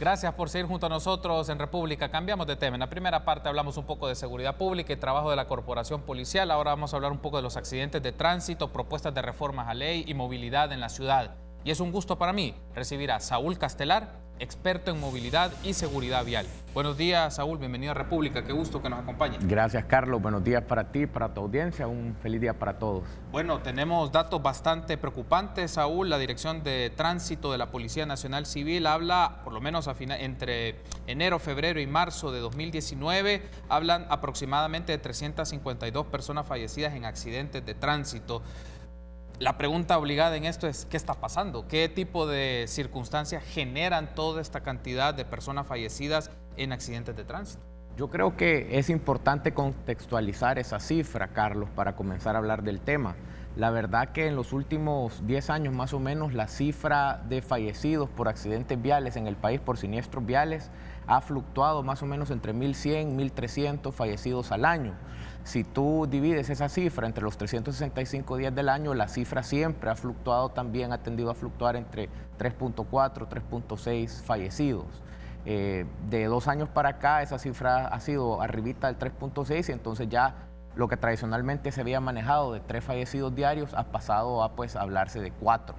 Gracias por seguir junto a nosotros en República. Cambiamos de tema. En la primera parte hablamos un poco de seguridad pública y trabajo de la corporación policial. Ahora vamos a hablar un poco de los accidentes de tránsito, propuestas de reformas a ley y movilidad en la ciudad. Y es un gusto para mí recibir a Saúl Castelar, experto en movilidad y seguridad vial. Buenos días, Saúl, bienvenido a República, qué gusto que nos acompañe. Gracias, Carlos, buenos días para ti, para tu audiencia, un feliz día para todos. Bueno, tenemos datos bastante preocupantes, Saúl. La Dirección de Tránsito de la Policía Nacional Civil habla, por lo menos entre enero, febrero y marzo de 2019, hablan aproximadamente de 352 personas fallecidas en accidentes de tránsito. La pregunta obligada en esto es, ¿qué está pasando? ¿Qué tipo de circunstancias generan toda esta cantidad de personas fallecidas en accidentes de tránsito? Yo creo que es importante contextualizar esa cifra, Carlos, para comenzar a hablar del tema. La verdad que en los últimos 10 años más o menos la cifra de fallecidos por accidentes viales en el país por siniestros viales ha fluctuado más o menos entre 1.100 y 1.300 fallecidos al año. Si tú divides esa cifra entre los 365 días del año, la cifra siempre ha fluctuado también, ha tendido a fluctuar entre 3.4, 3.6 fallecidos. De 2 años para acá esa cifra ha sido arribita del 3.6 y entonces ya lo que tradicionalmente se había manejado de 3 fallecidos diarios ha pasado a hablarse de 4.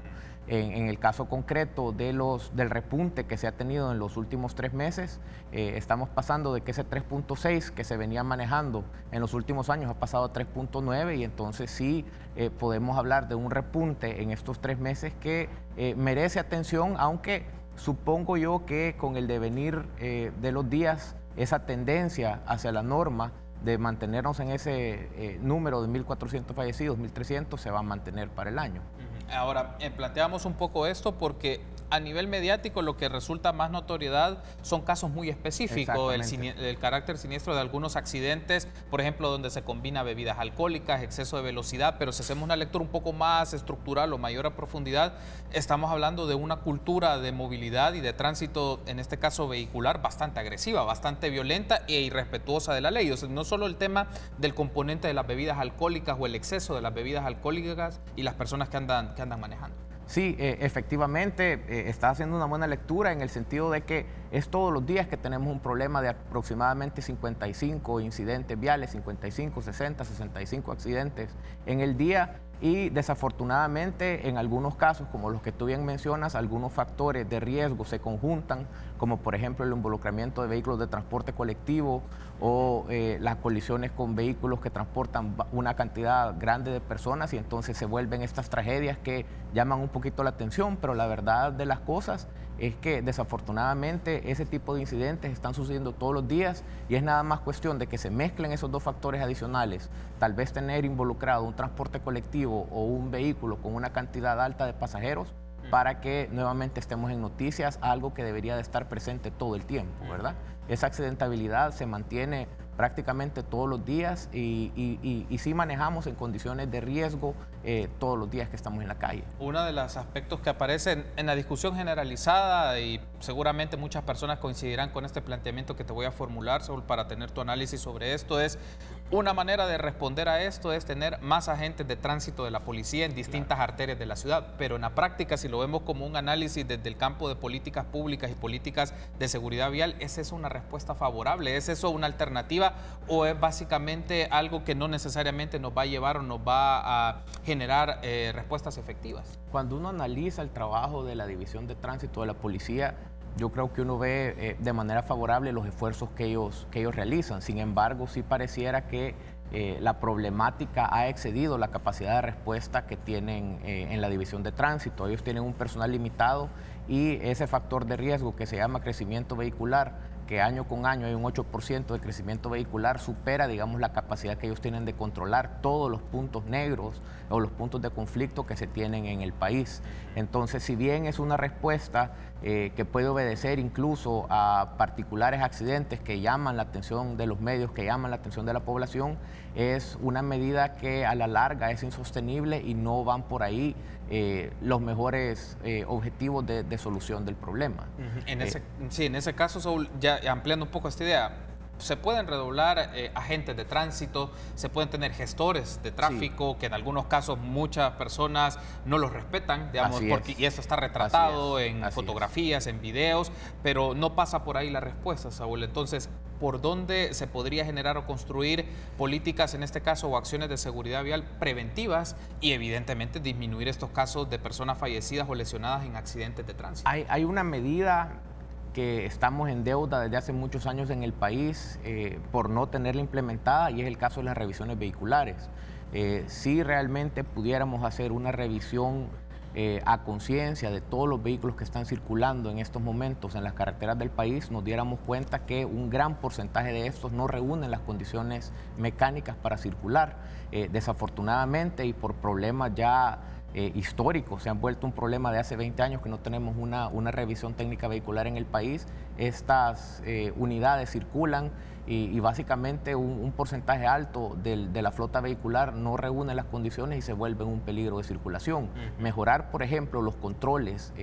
En el caso concreto del repunte que se ha tenido en los últimos 3 meses, estamos pasando de que ese 3.6 que se venía manejando en los últimos años ha pasado a 3.9 y entonces sí podemos hablar de un repunte en estos 3 meses que merece atención, aunque supongo yo que con el devenir de los días esa tendencia hacia la norma de mantenernos en ese número de 1.400 fallecidos, 1.300, se va a mantener para el año. Ahora, planteamos un poco esto porque a nivel mediático lo que resulta más notoriedad son casos muy específicos, el carácter siniestro de algunos accidentes, por ejemplo, donde se combina bebidas alcohólicas, exceso de velocidad, pero si hacemos una lectura un poco más estructural o mayor a profundidad, estamos hablando de una cultura de movilidad y de tránsito, en este caso vehicular, bastante agresiva, bastante violenta e irrespetuosa de la ley. O sea, no solo el tema del componente de las bebidas alcohólicas o el exceso de las bebidas alcohólicas y las personas que andan manejando. Sí, efectivamente, está haciendo una buena lectura en el sentido de que es todos los días que tenemos un problema de aproximadamente 55 incidentes viales, 55, 60, 65 accidentes en el día y desafortunadamente en algunos casos, como los que tú bien mencionas, algunos factores de riesgo se conjuntan, como por ejemplo el involucramiento de vehículos de transporte colectivo o las colisiones con vehículos que transportan una cantidad grande de personas y entonces se vuelven estas tragedias que llaman un poquito la atención, pero la verdad de las cosas es que desafortunadamente ese tipo de incidentes están sucediendo todos los días y es nada más cuestión de que se mezclen esos dos factores adicionales, tal vez tener involucrado un transporte colectivo o un vehículo con una cantidad alta de pasajeros para que nuevamente estemos en noticias, algo que debería de estar presente todo el tiempo, ¿verdad? Esa accidentabilidad se mantiene prácticamente todos los días y sí manejamos en condiciones de riesgo todos los días que estamos en la calle. Uno de los aspectos que aparecen en la discusión generalizada y seguramente muchas personas coincidirán con este planteamiento que te voy a formular, Saúl, para tener tu análisis sobre esto, es una manera de responder a esto es tener más agentes de tránsito de la policía en distintas arterias de la ciudad, pero en la práctica, si lo vemos como un análisis desde el campo de políticas públicas y políticas de seguridad vial, ¿es eso una respuesta favorable? ¿Es eso una alternativa o es básicamente algo que no necesariamente nos va a llevar o nos va a generar respuestas efectivas? Cuando uno analiza el trabajo de la División de Tránsito de la Policía, yo creo que uno ve de manera favorable los esfuerzos que ellos realizan. Sin embargo, sí pareciera que la problemática ha excedido la capacidad de respuesta que tienen en la División de Tránsito. Ellos tienen un personal limitado y ese factor de riesgo que se llama crecimiento vehicular, que año con año hay un 8% de crecimiento vehicular, supera, digamos, la capacidad que ellos tienen de controlar todos los puntos negros o los puntos de conflicto que se tienen en el país. Entonces, si bien es una respuesta que puede obedecer incluso a particulares accidentes que llaman la atención de los medios, que llaman la atención de la población, es una medida que a la larga es insostenible y no van por ahí los mejores objetivos de solución del problema. Sí, en ese caso, Saúl, ya ampliando un poco esta idea, se pueden redoblar agentes de tránsito, se pueden tener gestores de tráfico, sí, que en algunos casos muchas personas no los respetan, digamos, y eso está retratado en fotografías, en videos, pero no pasa por ahí la respuesta, Saúl. Entonces, ¿por dónde se podría generar o construir políticas, en este caso, o acciones de seguridad vial preventivas y evidentemente disminuir estos casos de personas fallecidas o lesionadas en accidentes de tránsito? Hay una medida que estamos en deuda desde hace muchos años en el país por no tenerla implementada, y es el caso de las revisiones vehiculares. Si realmente pudiéramos hacer una revisión a conciencia de todos los vehículos que están circulando en estos momentos en las carreteras del país, nos diéramos cuenta que un gran porcentaje de estos no reúnen las condiciones mecánicas para circular. Desafortunadamente, y por problemas ya históricos, se han vuelto un problema de hace 20 años que no tenemos una revisión técnica vehicular en el país. Estas unidades circulan y básicamente un porcentaje alto de la flota vehicular no reúne las condiciones y se vuelve un peligro de circulación. Mejorar, por ejemplo, los controles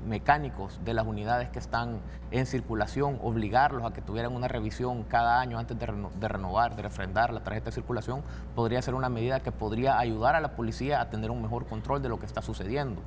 mecánicos de las unidades que están en circulación, obligarlos a que tuvieran una revisión cada año antes de renovar, de refrendar la tarjeta de circulación, podría ser una medida que podría ayudar a la policía a tener un mejor control de lo que está sucediendo.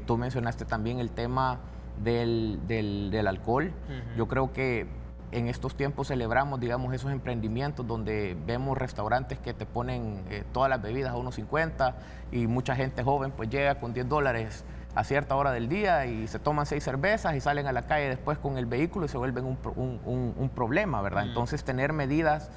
Tú mencionaste también el tema del alcohol. Yo creo que en estos tiempos celebramos, digamos, esos emprendimientos donde vemos restaurantes que te ponen todas las bebidas a $1.50 y mucha gente joven pues llega con $10 a cierta hora del día y se toman 6 cervezas y salen a la calle después con el vehículo y se vuelven un problema, ¿verdad? Entonces, tener medidas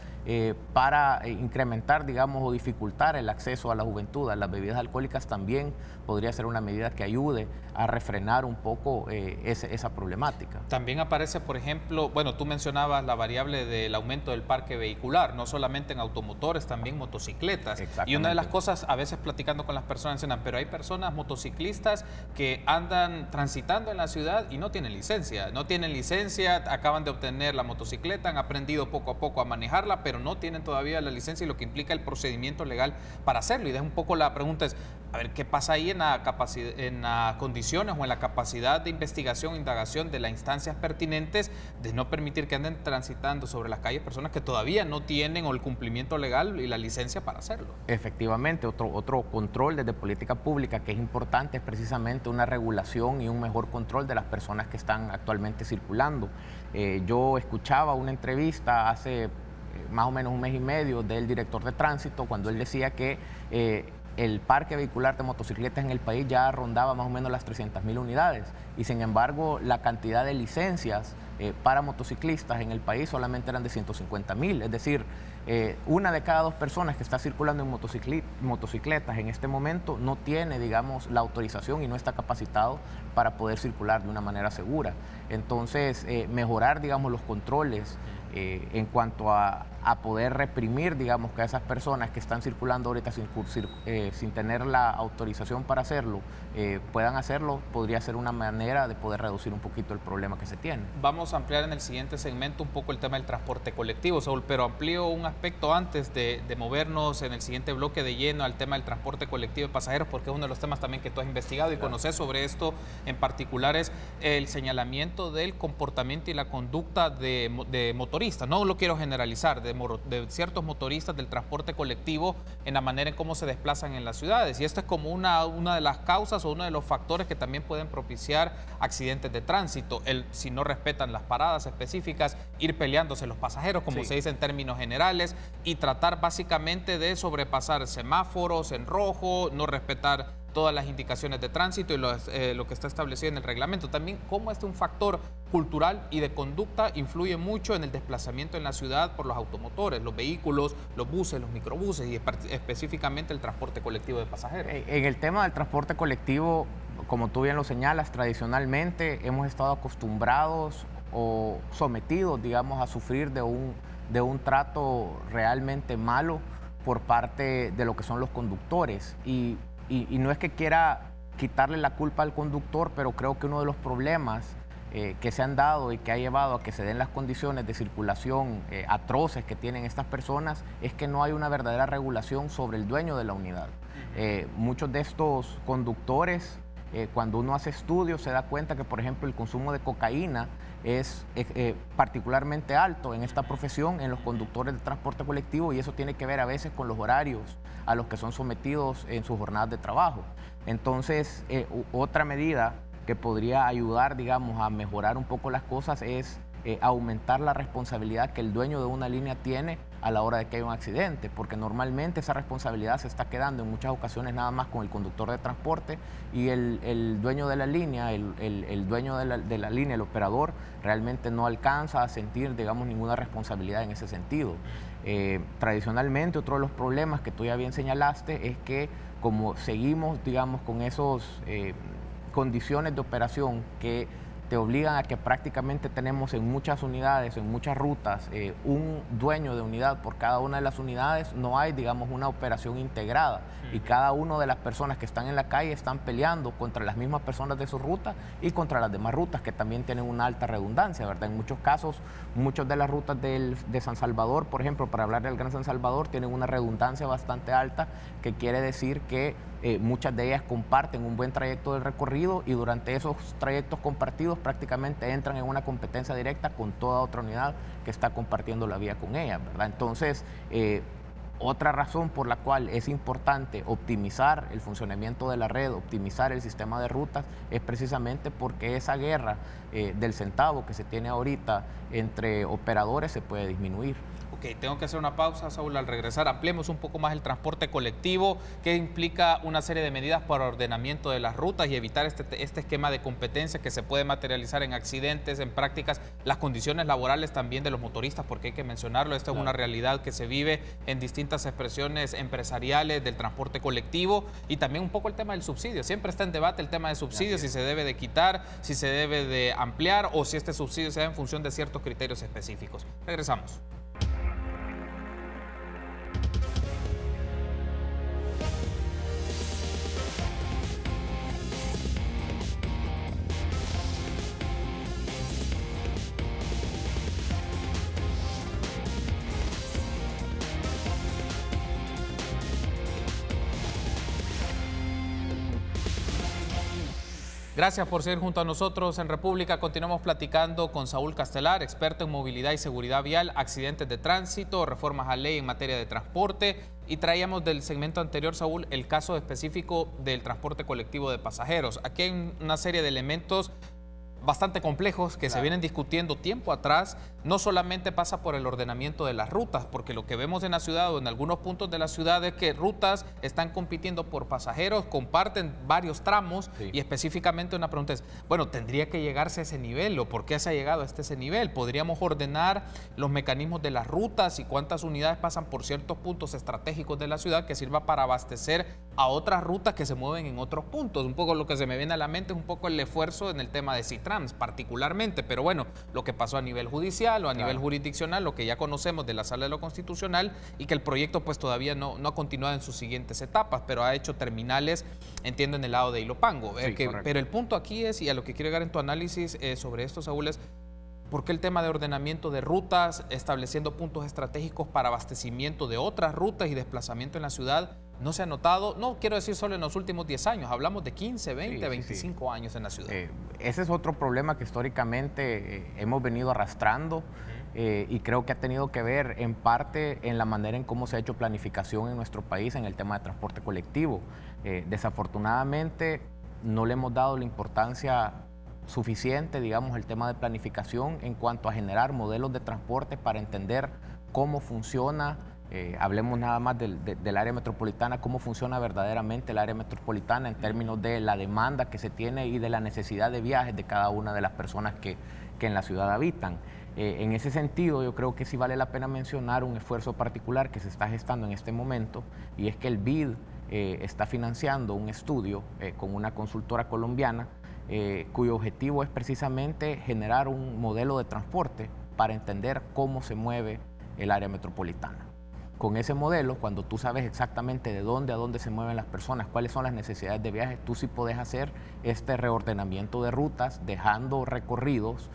para incrementar, digamos, o dificultar el acceso a la juventud a las bebidas alcohólicas también podría ser una medida que ayude a refrenar un poco esa problemática. También aparece, por ejemplo, bueno, tú mencionabas la variable del aumento del parque vehicular, no solamente en automotores, también motocicletas. Y una de las cosas, a veces platicando con las personas, dicen, pero hay personas motociclistas que andan transitando en la ciudad y no tienen licencia. No tienen licencia, acaban de obtener la motocicleta, han aprendido poco a poco a manejarla, pero no tienen todavía la licencia y lo que implica el procedimiento legal para hacerlo. Y de un poco la pregunta es, a ver, ¿qué pasa ahí en las condiciones o en la capacidad de investigación e indagación de las instancias pertinentes de no permitir que anden transitando sobre las calles personas que todavía no tienen o el cumplimiento legal y la licencia para hacerlo? Efectivamente, otro control desde política pública que es importante es precisamente una regulación y un mejor control de las personas que están actualmente circulando. Yo escuchaba una entrevista hace más o menos un mes y medio del director de tránsito cuando él decía que el parque vehicular de motocicletas en el país ya rondaba más o menos las 300.000 unidades y sin embargo la cantidad de licencias para motociclistas en el país solamente eran de 150.000, es decir, una de cada 2 personas que está circulando en motocicletas en este momento no tiene, digamos, la autorización y no está capacitado para poder circular de una manera segura. Entonces, mejorar, digamos, los controles en cuanto a poder reprimir, digamos, que a esas personas que están circulando ahorita sin tener la autorización para hacerlo, puedan hacerlo, podría ser una manera de poder reducir un poquito el problema que se tiene. Vamos a ampliar en el siguiente segmento un poco el tema del transporte colectivo, Saúl, pero amplío un aspecto antes de movernos en el siguiente bloque de lleno al tema del transporte colectivo de pasajeros, porque es uno de los temas también que tú has investigado y conoces sobre esto en particular, es el señalamiento del comportamiento y la conducta de motoristas. No lo quiero generalizar, de ciertos motoristas del transporte colectivo en la manera en cómo se desplazan en las ciudades. Y esto es como una de las causas o uno de los factores que también pueden propiciar accidentes de tránsito. Si no respetan las paradas específicas, ir peleándose los pasajeros, como se dice en términos generales, y tratar básicamente de sobrepasar semáforos en rojo, no respetar todas las indicaciones de tránsito y lo que está establecido en el reglamento. También cómo un factor cultural y de conducta influye mucho en el desplazamiento en la ciudad por los automotores, los vehículos, los buses, los microbuses y específicamente el transporte colectivo de pasajeros. En el tema del transporte colectivo, como tú bien lo señalas, tradicionalmente hemos estado acostumbrados o sometidos, digamos, a sufrir de un trato realmente malo por parte de lo que son los conductores. Y no es que quiera quitarle la culpa al conductor, pero creo que uno de los problemas que se han dado y que ha llevado a que se den las condiciones de circulación atroces que tienen estas personas es que no hay una verdadera regulación sobre el dueño de la unidad. Muchos de estos conductores cuando uno hace estudios se da cuenta que, por ejemplo, el consumo de cocaína es particularmente alto en esta profesión, en los conductores de transporte colectivo, y eso tiene que ver a veces con los horarios a los que son sometidos en sus jornadas de trabajo. Entonces, otra medida que podría ayudar, digamos, a mejorar un poco las cosas es aumentar la responsabilidad que el dueño de una línea tiene a la hora de que hay un accidente, porque normalmente esa responsabilidad se está quedando en muchas ocasiones nada más con el conductor de transporte, y el dueño de la línea, el dueño de la línea, el operador, realmente no alcanza a sentir, digamos, ninguna responsabilidad en ese sentido. Tradicionalmente, otro de los problemas que tú ya bien señalaste es que como seguimos, digamos, con esos condiciones de operación que te obligan a que prácticamente tenemos en muchas unidades, en muchas rutas, un dueño de unidad por cada una de las unidades, no hay, digamos, una operación integrada, y cada una de las personas que están en la calle están peleando contra las mismas personas de su ruta y contra las demás rutas que también tienen una alta redundancia, ¿verdad? En muchos casos, muchas de las rutas de San Salvador, por ejemplo, para hablar del Gran San Salvador, tienen una redundancia bastante alta, que quiere decir que muchas de ellas comparten un buen trayecto del recorrido, y durante esos trayectos compartidos prácticamente entran en una competencia directa con toda otra unidad que está compartiendo la vía con ellas, ¿verdad? Entonces, otra razón por la cual es importante optimizar el funcionamiento de la red, optimizar el sistema de rutas, es precisamente porque esa guerra del centavo que se tiene ahorita entre operadores se puede disminuir. Ok, tengo que hacer una pausa, Saúl. Al regresar, ampliemos un poco más el transporte colectivo, que implica una serie de medidas para ordenamiento de las rutas y evitar este esquema de competencia que se puede materializar en accidentes, en prácticas, las condiciones laborales también de los motoristas, porque hay que mencionarlo, esta es una realidad que se vive en distintas expresiones empresariales del transporte colectivo, y también un poco el tema del subsidio. Siempre está en debate el tema de subsidio, si se debe de quitar, si se debe de ampliar, o si este subsidio se da en función de ciertos criterios específicos. Regresamos. Gracias por seguir junto a nosotros en República. Continuamos platicando con Saúl Castelar, experto en movilidad y seguridad vial, accidentes de tránsito, reformas a ley en materia de transporte. Y traíamos del segmento anterior, Saúl, el caso específico del transporte colectivo de pasajeros. Aquí hay una serie de elementos bastante complejos que se vienen discutiendo tiempo atrás. No solamente pasa por el ordenamiento de las rutas, porque lo que vemos en la ciudad o en algunos puntos de la ciudad es que rutas están compitiendo por pasajeros, comparten varios tramos, y específicamente una pregunta es, bueno, ¿tendría que llegarse a ese nivel o por qué se ha llegado hasta ese nivel? ¿Podríamos ordenar los mecanismos de las rutas y cuántas unidades pasan por ciertos puntos estratégicos de la ciudad que sirva para abastecer a otras rutas que se mueven en otros puntos? Un poco lo que se me viene a la mente es un poco el esfuerzo en el tema de Citrans particularmente, pero bueno, lo que pasó a nivel judicial o a nivel jurisdiccional, lo que ya conocemos de la Sala de lo Constitucional, y que el proyecto pues todavía no ha continuado en sus siguientes etapas, pero ha hecho terminales, entiendo, en el lado de Ilopango. Pero el punto aquí es, y a lo que quiero llegar en tu análisis sobre esto, Saúl, es ¿por qué el tema de ordenamiento de rutas, estableciendo puntos estratégicos para abastecimiento de otras rutas y desplazamiento en la ciudad, no se ha notado? No quiero decir solo en los últimos 10 años, hablamos de 15, 20, 25 años en la ciudad. Ese es otro problema que históricamente hemos venido arrastrando, y creo que ha tenido que ver en parte en la manera en cómo se ha hecho planificación en nuestro país en el tema de transporte colectivo. Desafortunadamente no le hemos dado la importancia suficiente, digamos, el tema de planificación en cuanto a generar modelos de transporte para entender cómo funciona. Hablemos nada más del área metropolitana, cómo funciona verdaderamente el área metropolitana en términos de la demanda que se tiene y de la necesidad de viajes de cada una de las personas que en la ciudad habitan. En ese sentido, yo creo que sí vale la pena mencionar un esfuerzo particular que se está gestando en este momento, y es que el BID está financiando un estudio con una consultora colombiana cuyo objetivo es precisamente generar un modelo de transporte para entender cómo se mueve el área metropolitana. Con ese modelo, cuando tú sabes exactamente de dónde a dónde se mueven las personas, cuáles son las necesidades de viaje, tú sí puedes hacer este reordenamiento de rutas, dejando recorridos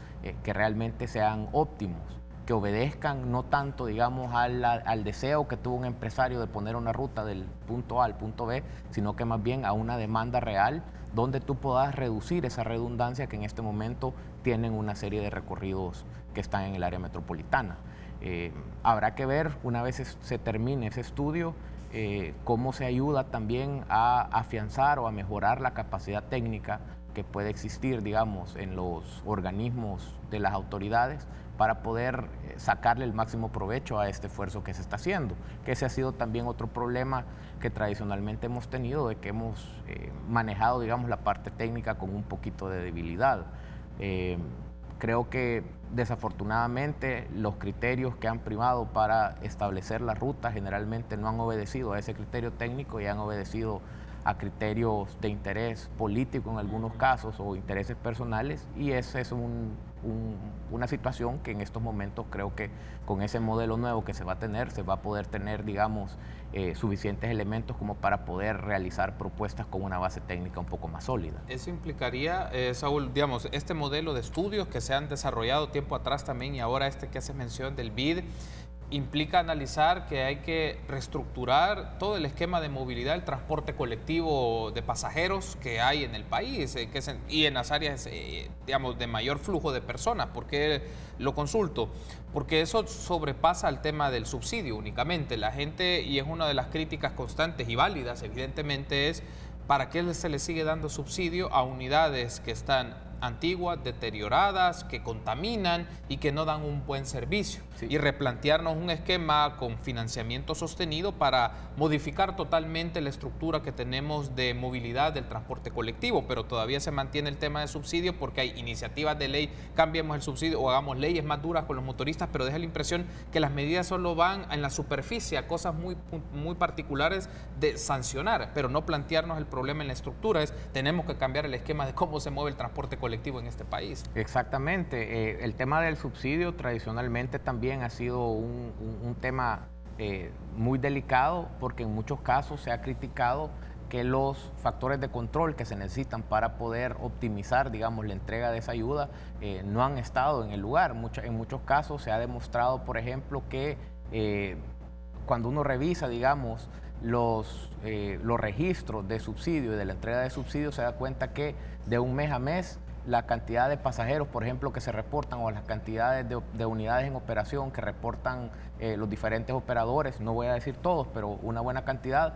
que realmente sean óptimos que obedezcan no tanto, digamos, al deseo que tuvo un empresario de poner una ruta del punto A al punto B, sino que más bien a una demanda real donde tú puedas reducir esa redundancia que en este momento tienen una serie de recorridos que están en el área metropolitana. Habrá que ver, una vez se termine ese estudio, cómo se ayuda también a afianzar o a mejorar la capacidad técnica que puede existir, digamos, en los organismos de las autoridades para poder sacarle el máximo provecho a este esfuerzo que se está haciendo, que ese ha sido también otro problema que tradicionalmente hemos tenido, de que hemos manejado, digamos, la parte técnica con un poquito de debilidad. Creo que desafortunadamente los criterios que han primado para establecer la ruta generalmente no han obedecido a ese criterio técnico y han obedecido a criterios de interés político en algunos casos o intereses personales, y esa es una situación que en estos momentos creo que con ese modelo nuevo que se va a tener, se va a poder tener, digamos, suficientes elementos como para poder realizar propuestas con una base técnica un poco más sólida. Eso implicaría, Saúl, digamos, este modelo de estudios que se han desarrollado tiempo atrás también y ahora este que hace mención del BID, implica analizar que hay que reestructurar todo el esquema de movilidad, el transporte colectivo de pasajeros que hay en el país y en las áreas, digamos, de mayor flujo de personas. ¿Por qué lo consulto? Porque eso sobrepasa el tema del subsidio únicamente. La gente, y es una de las críticas constantes y válidas, evidentemente, es ¿para qué se le sigue dando subsidio a unidades que están antiguas, deterioradas, que contaminan y que no dan un buen servicio? Sí. Y replantearnos un esquema con financiamiento sostenido para modificar totalmente la estructura que tenemos de movilidad del transporte colectivo, pero todavía se mantiene el tema de subsidio porque hay iniciativas de ley, cambiemos el subsidio o hagamos leyes más duras con los motoristas, pero deja la impresión que las medidas solo van en la superficie, a cosas muy particulares de sancionar, pero no plantearnos el problema en la estructura. Tenemos que cambiar el esquema de cómo se mueve el transporte colectivo en este país. Exactamente. El tema del subsidio tradicionalmente también ha sido un tema muy delicado, porque en muchos casos se ha criticado que los factores de control que se necesitan para poder optimizar, digamos, la entrega de esa ayuda no han estado en el lugar. En muchos casos se ha demostrado, por ejemplo, que cuando uno revisa, digamos, los registros de subsidio y de la entrega de subsidio, se da cuenta que de un mes a mes la cantidad de pasajeros, por ejemplo, que se reportan, o las cantidades de unidades en operación que reportan los diferentes operadores, no voy a decir todos, pero una buena cantidad,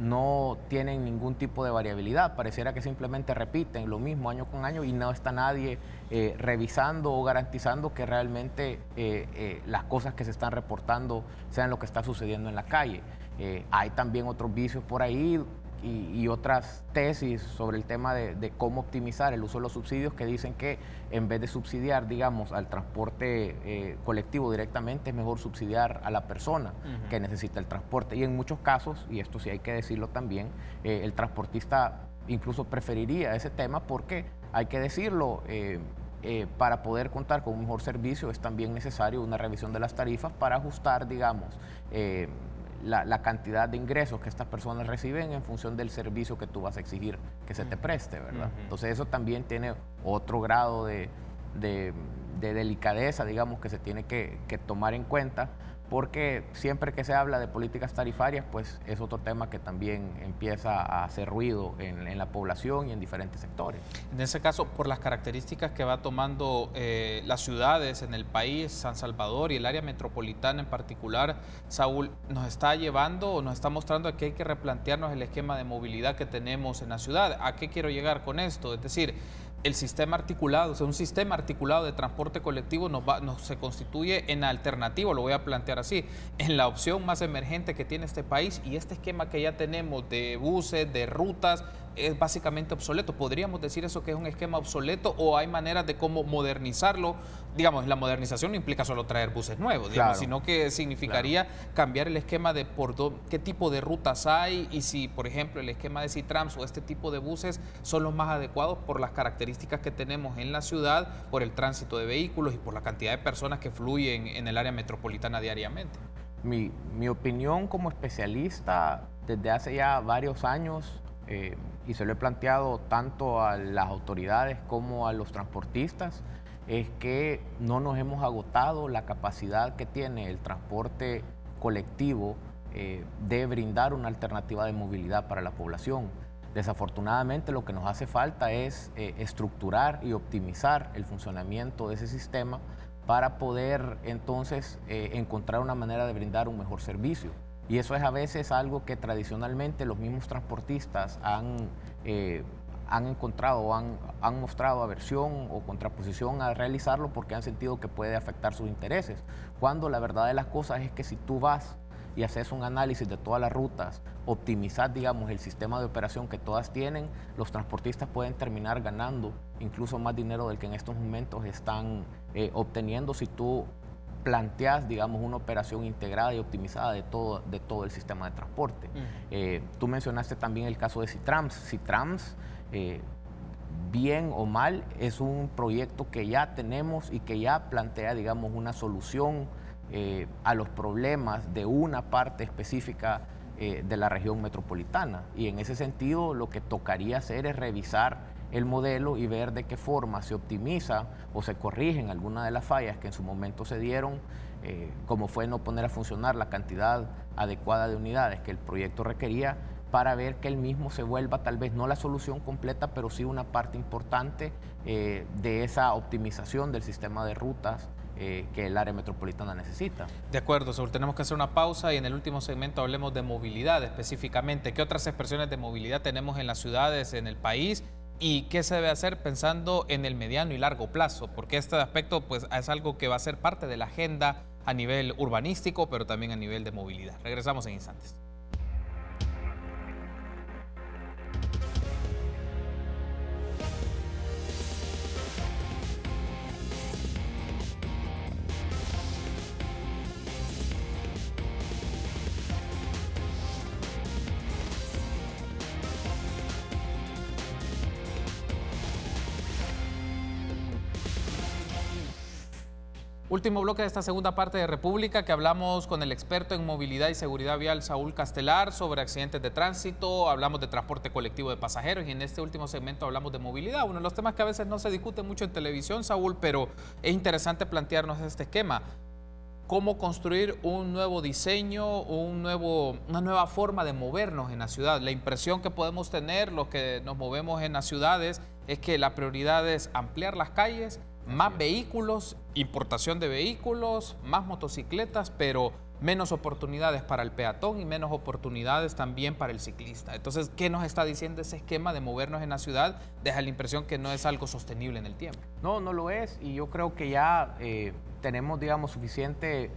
no tienen ningún tipo de variabilidad. Pareciera que simplemente repiten lo mismo año con año y no está nadie revisando o garantizando que realmente las cosas que se están reportando sean lo que está sucediendo en la calle. Hay también otros vicios por ahí y otras tesis sobre el tema de cómo optimizar el uso de los subsidios, que dicen que en vez de subsidiar, digamos, al transporte colectivo directamente, es mejor subsidiar a la persona que necesita el transporte. Y en muchos casos, y esto sí hay que decirlo también, el transportista incluso preferiría ese tema porque, hay que decirlo, para poder contar con un mejor servicio es también necesario una revisión de las tarifas para ajustar, digamos, la cantidad de ingresos que estas personas reciben en función del servicio que tú vas a exigir que se te preste, ¿verdad? Entonces eso también tiene otro grado de delicadeza, digamos, que se tiene que tomar en cuenta, porque siempre que se habla de políticas tarifarias, pues es otro tema que también empieza a hacer ruido en la población y en diferentes sectores. En ese caso, por las características que va tomando las ciudades en el país, San Salvador y el área metropolitana en particular, Saúl, nos está llevando o nos está mostrando que hay que replantearnos el esquema de movilidad que tenemos en la ciudad. ¿A qué quiero llegar con esto? Es decir, el sistema articulado, o sea, un sistema articulado de transporte colectivo se constituye en alternativo, lo voy a plantear así, en la opción más emergente que tiene este país, y este esquema que ya tenemos de buses, de rutas, es básicamente obsoleto. ¿Podríamos decir eso, que es un esquema obsoleto, o hay maneras de cómo modernizarlo? Digamos, la modernización no implica solo traer buses nuevos, digamos, sino que significaría cambiar el esquema de qué tipo de rutas hay, y si, por ejemplo, el esquema de Citrams o este tipo de buses son los más adecuados por las características que tenemos en la ciudad, por el tránsito de vehículos y por la cantidad de personas que fluyen en el área metropolitana diariamente. Mi opinión como especialista desde hace ya varios años, y se lo he planteado tanto a las autoridades como a los transportistas, es que no nos hemos agotado la capacidad que tiene el transporte colectivo de brindar una alternativa de movilidad para la población. Desafortunadamente, lo que nos hace falta es estructurar y optimizar el funcionamiento de ese sistema para poder entonces encontrar una manera de brindar un mejor servicio. Y eso es a veces algo que tradicionalmente los mismos transportistas han encontrado o han mostrado aversión o contraposición a realizarlo porque han sentido que puede afectar sus intereses. Cuando la verdad de las cosas es que si tú vas y haces un análisis de todas las rutas, optimizar, digamos, el sistema de operación que todas tienen, los transportistas pueden terminar ganando incluso más dinero del que en estos momentos están obteniendo si tú planteas, digamos, una operación integrada y optimizada de todo el sistema de transporte. Tú mencionaste también el caso de Citrams. Citrams, bien o mal, es un proyecto que ya tenemos y que ya plantea, digamos, una solución a los problemas de una parte específica de la región metropolitana. Y en ese sentido, lo que tocaría hacer es revisar el modelo y ver de qué forma se optimiza o se corrigen algunas de las fallas que en su momento se dieron, como fue no poner a funcionar la cantidad adecuada de unidades que el proyecto requería, para ver que el mismo se vuelva tal vez no la solución completa, pero sí una parte importante de esa optimización del sistema de rutas que el área metropolitana necesita. De acuerdo, Saúl, tenemos que hacer una pausa y en el último segmento hablemos de movilidad específicamente. ¿Qué otras expresiones de movilidad tenemos en las ciudades, en el país? ¿Y qué se debe hacer pensando en el mediano y largo plazo? Porque este aspecto pues, es algo que va a ser parte de la agenda a nivel urbanístico, pero también a nivel de movilidad. Regresamos en instantes. Último bloque de esta segunda parte de República, que hablamos con el experto en movilidad y seguridad vial, Saúl Castelar, sobre accidentes de tránsito, hablamos de transporte colectivo de pasajeros y en este último segmento hablamos de movilidad, uno de los temas que a veces no se discute mucho en televisión, Saúl, pero es interesante plantearnos este esquema. ¿Cómo construir un nuevo diseño, una nueva forma de movernos en la ciudad? La impresión que podemos tener los que nos movemos en las ciudades es que la prioridad es ampliar las calles, más vehículos, importación de vehículos, más motocicletas, pero menos oportunidades para el peatón y menos oportunidades también para el ciclista. Entonces, ¿qué nos está diciendo ese esquema de movernos en la ciudad? Deja la impresión que no es algo sostenible en el tiempo. No, no lo es, y yo creo que ya tenemos, digamos, suficiente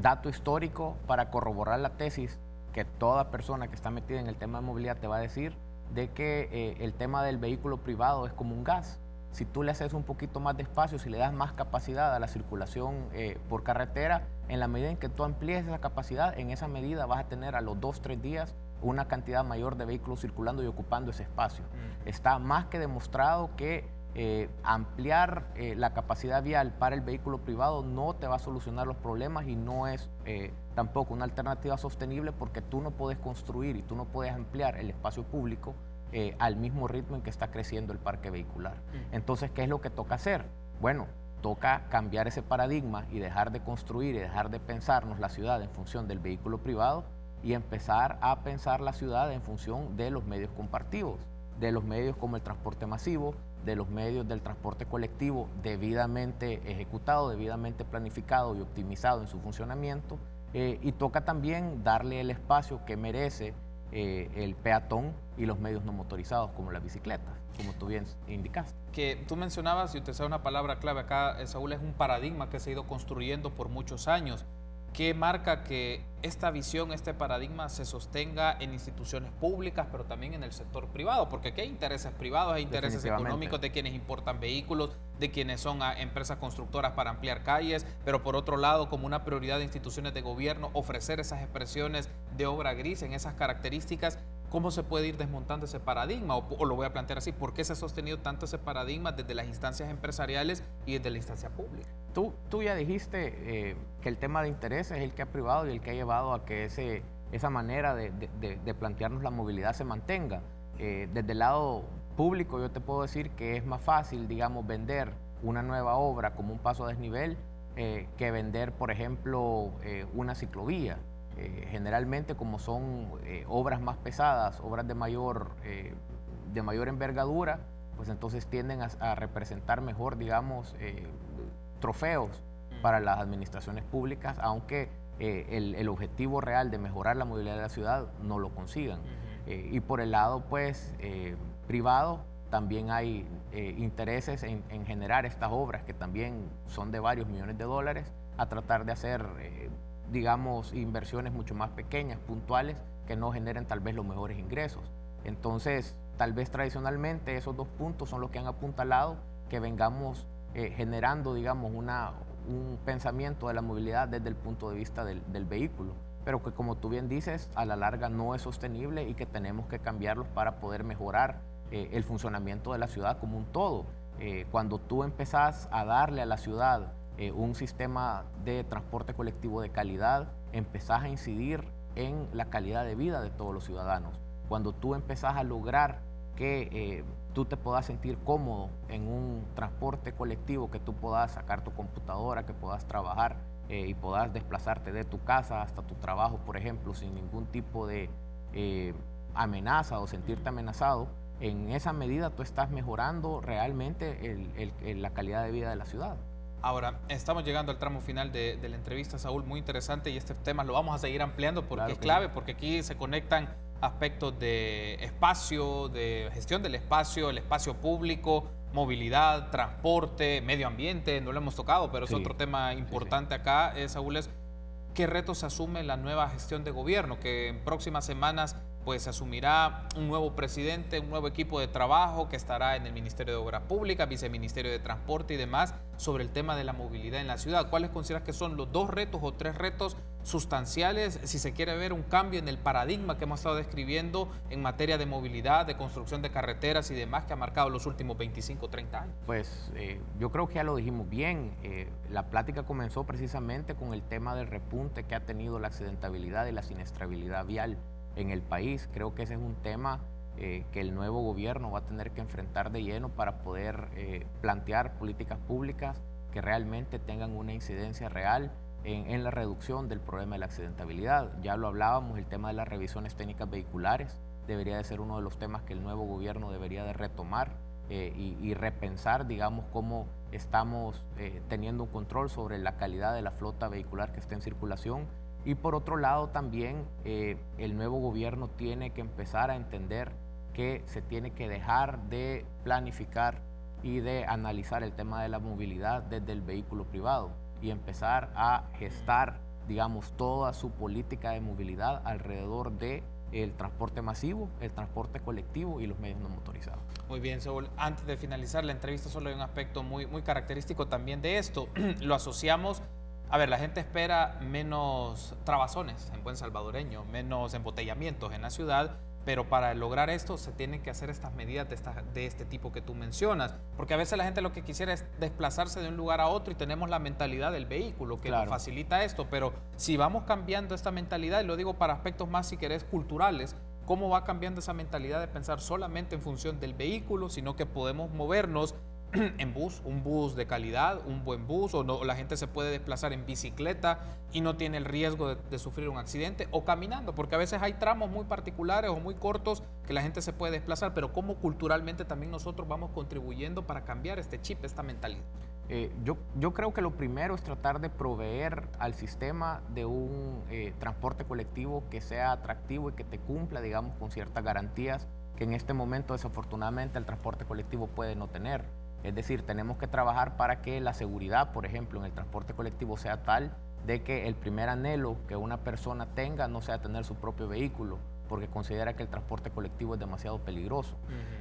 dato histórico para corroborar la tesis que toda persona que está metida en el tema de movilidad te va a decir, de que el tema del vehículo privado es como un gas. Si tú le haces un poquito más de espacio, si le das más capacidad a la circulación por carretera, en la medida en que tú amplíes esa capacidad, en esa medida vas a tener a los 2-3 días una cantidad mayor de vehículos circulando y ocupando ese espacio. Está más que demostrado que ampliar la capacidad vial para el vehículo privado no te va a solucionar los problemas y no es tampoco una alternativa sostenible, porque tú no puedes construir y tú no puedes ampliar el espacio público al mismo ritmo en que está creciendo el parque vehicular. Entonces, ¿qué es lo que toca hacer? Bueno, toca cambiar ese paradigma y dejar de construir y dejar de pensarnos la ciudad en función del vehículo privado y empezar a pensar la ciudad en función de los medios compartidos, de los medios como el transporte masivo, de los medios del transporte colectivo debidamente ejecutado, debidamente planificado y optimizado en su funcionamiento, y toca también darle el espacio que merece el peatón y los medios no motorizados como las bicicletas, como tú bien indicaste. Que tú mencionabas, y usted sabe una palabra clave acá, Saúl, es un paradigma que se ha ido construyendo por muchos años. ¿Qué marca que esta visión, este paradigma se sostenga en instituciones públicas, pero también en el sector privado? Porque aquí hay intereses privados, hay intereses económicos de quienes importan vehículos, de quienes son empresas constructoras para ampliar calles, pero por otro lado, como una prioridad de instituciones de gobierno, ofrecer esas expresiones de obra gris en esas características. ¿Cómo se puede ir desmontando ese paradigma? O lo voy a plantear así, ¿por qué se ha sostenido tanto ese paradigma desde las instancias empresariales y desde la instancia pública? Tú ya dijiste que el tema de interés es el que ha privado y el que ha llevado a que esa manera de plantearnos la movilidad se mantenga. Desde el lado público yo te puedo decir que es más fácil, digamos, vender una nueva obra como un paso a desnivel que vender, por ejemplo, una ciclovía. Generalmente, como son obras más pesadas, obras de mayor envergadura, pues entonces tienden a representar mejor, digamos, trofeos para las administraciones públicas, aunque el objetivo real de mejorar la movilidad de la ciudad no lo consigan. Y por el lado, pues, privado, también hay intereses en generar estas obras, que también son de varios millones de dólares, a tratar de hacer, digamos, inversiones mucho más pequeñas, puntuales, que no generen tal vez los mejores ingresos. Entonces, tal vez tradicionalmente esos dos puntos son los que han apuntalado que vengamos generando, digamos, un pensamiento de la movilidad desde el punto de vista del vehículo, pero que, como tú bien dices, a la larga no es sostenible y que tenemos que cambiarlos para poder mejorar el funcionamiento de la ciudad como un todo. Cuando tú empezás a darle a la ciudad un sistema de transporte colectivo de calidad, empezás a incidir en la calidad de vida de todos los ciudadanos. Cuando tú empezás a lograr que tú te puedas sentir cómodo en un transporte colectivo, que tú puedas sacar tu computadora, que puedas trabajar y puedas desplazarte de tu casa hasta tu trabajo, por ejemplo, sin ningún tipo de amenaza o sentirte amenazado, en esa medida tú estás mejorando realmente la calidad de vida de la ciudad. Ahora, estamos llegando al tramo final de la entrevista, Saúl, muy interesante, y este tema lo vamos a seguir ampliando porque claro, es clave, porque aquí se conectan aspectos de espacio, de gestión del espacio, el espacio público, movilidad, transporte, medio ambiente, no lo hemos tocado, pero es otro tema importante acá, Saúl, es ¿qué retos asume la nueva gestión de gobierno? Que en próximas semanas pues asumirá un nuevo presidente, un nuevo equipo de trabajo que estará en el Ministerio de Obras Públicas, Viceministerio de Transporte y demás, sobre el tema de la movilidad en la ciudad. ¿Cuáles consideras que son los 2 retos o 3 retos sustanciales, si se quiere ver un cambio en el paradigma que hemos estado describiendo en materia de movilidad, de construcción de carreteras y demás, que ha marcado los últimos 25 o 30 años? Pues yo creo que ya lo dijimos bien. La plática comenzó precisamente con el tema del repunte que ha tenido la accidentabilidad y la siniestrabilidad vial en el país. Creo que ese es un tema que el nuevo gobierno va a tener que enfrentar de lleno para poder plantear políticas públicas que realmente tengan una incidencia real en la reducción del problema de la accidentabilidad. Ya lo hablábamos, el tema de las revisiones técnicas vehiculares debería de ser uno de los temas que el nuevo gobierno debería de retomar y repensar, digamos, cómo estamos teniendo un control sobre la calidad de la flota vehicular que está en circulación. Y por otro lado también el nuevo gobierno tiene que empezar a entender que se tiene que dejar de planificar y de analizar el tema de la movilidad desde el vehículo privado y empezar a gestar, digamos, toda su política de movilidad alrededor del transporte masivo, el transporte colectivo y los medios no motorizados. Muy bien, Saúl. Antes de finalizar la entrevista, solo hay un aspecto muy característico también de esto. Lo asociamos. A ver, la gente espera menos trabazones en buen salvadoreño, menos embotellamientos en la ciudad, pero para lograr esto se tienen que hacer estas medidas de este tipo que tú mencionas, porque a veces la gente lo que quisiera es desplazarse de un lugar a otro y tenemos la mentalidad del vehículo que nos facilita esto, pero si vamos cambiando esta mentalidad, y lo digo para aspectos más, si querés, culturales, ¿cómo va cambiando esa mentalidad de pensar solamente en función del vehículo, sino que podemos movernos en bus, un bus de calidad, un buen bus, o no, la gente se puede desplazar en bicicleta y no tiene el riesgo de sufrir un accidente, o caminando, porque a veces hay tramos muy particulares o muy cortos que la gente se puede desplazar, pero cómo culturalmente también nosotros vamos contribuyendo para cambiar este chip, esta mentalidad? Yo creo que lo primero es tratar de proveer al sistema de un transporte colectivo que sea atractivo y que te cumpla, digamos, con ciertas garantías que en este momento desafortunadamente el transporte colectivo puede no tener. Es decir, tenemos que trabajar para que la seguridad, por ejemplo, en el transporte colectivo sea tal de que el primer anhelo que una persona tenga no sea tener su propio vehículo, porque considera que el transporte colectivo es demasiado peligroso.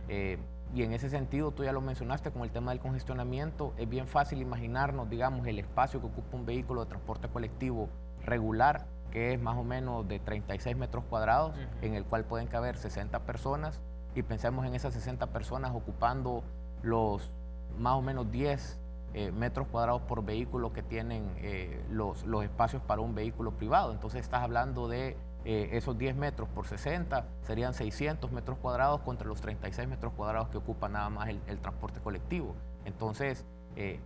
Y en ese sentido, tú ya lo mencionaste con el tema del congestionamiento, es bien fácil imaginarnos, digamos, el espacio que ocupa un vehículo de transporte colectivo regular, que es más o menos de 36 metros cuadrados, en el cual pueden caber 60 personas, y pensemos en esas 60 personas ocupando los más o menos 10 metros cuadrados por vehículo que tienen los espacios para un vehículo privado. Entonces estás hablando de esos 10 metros por 60, serían 600 metros cuadrados contra los 36 metros cuadrados que ocupa nada más el transporte colectivo. Entonces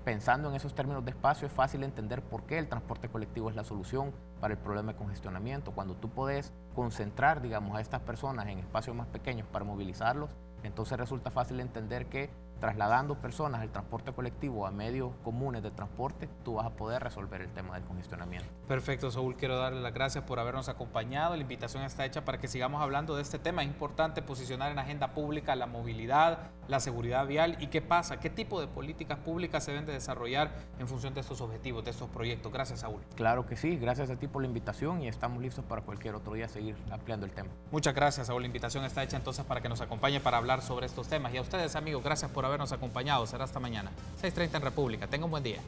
pensando en esos términos de espacio, es fácil entender por qué el transporte colectivo es la solución para el problema de congestionamiento. Cuando tú puedes concentrar, digamos, a estas personas en espacios más pequeños para movilizarlos, entonces resulta fácil entender que trasladando personas al transporte colectivo a medios comunes de transporte, tú vas a poder resolver el tema del congestionamiento. Perfecto, Saúl, quiero darle las gracias por habernos acompañado. La invitación está hecha para que sigamos hablando de este tema. Es importante posicionar en la agenda pública la movilidad, la seguridad vial y qué pasa, qué tipo de políticas públicas se deben de desarrollar en función de estos objetivos, de estos proyectos. Gracias, Saúl. Claro que sí, gracias a ti por la invitación y estamos listos para cualquier otro día seguir ampliando el tema. Muchas gracias, Saúl. La invitación está hecha entonces para que nos acompañe para hablar sobre estos temas. Y a ustedes, amigos, gracias por habernos acompañado. Será hasta mañana, 6:30 en República. Tengan un buen día.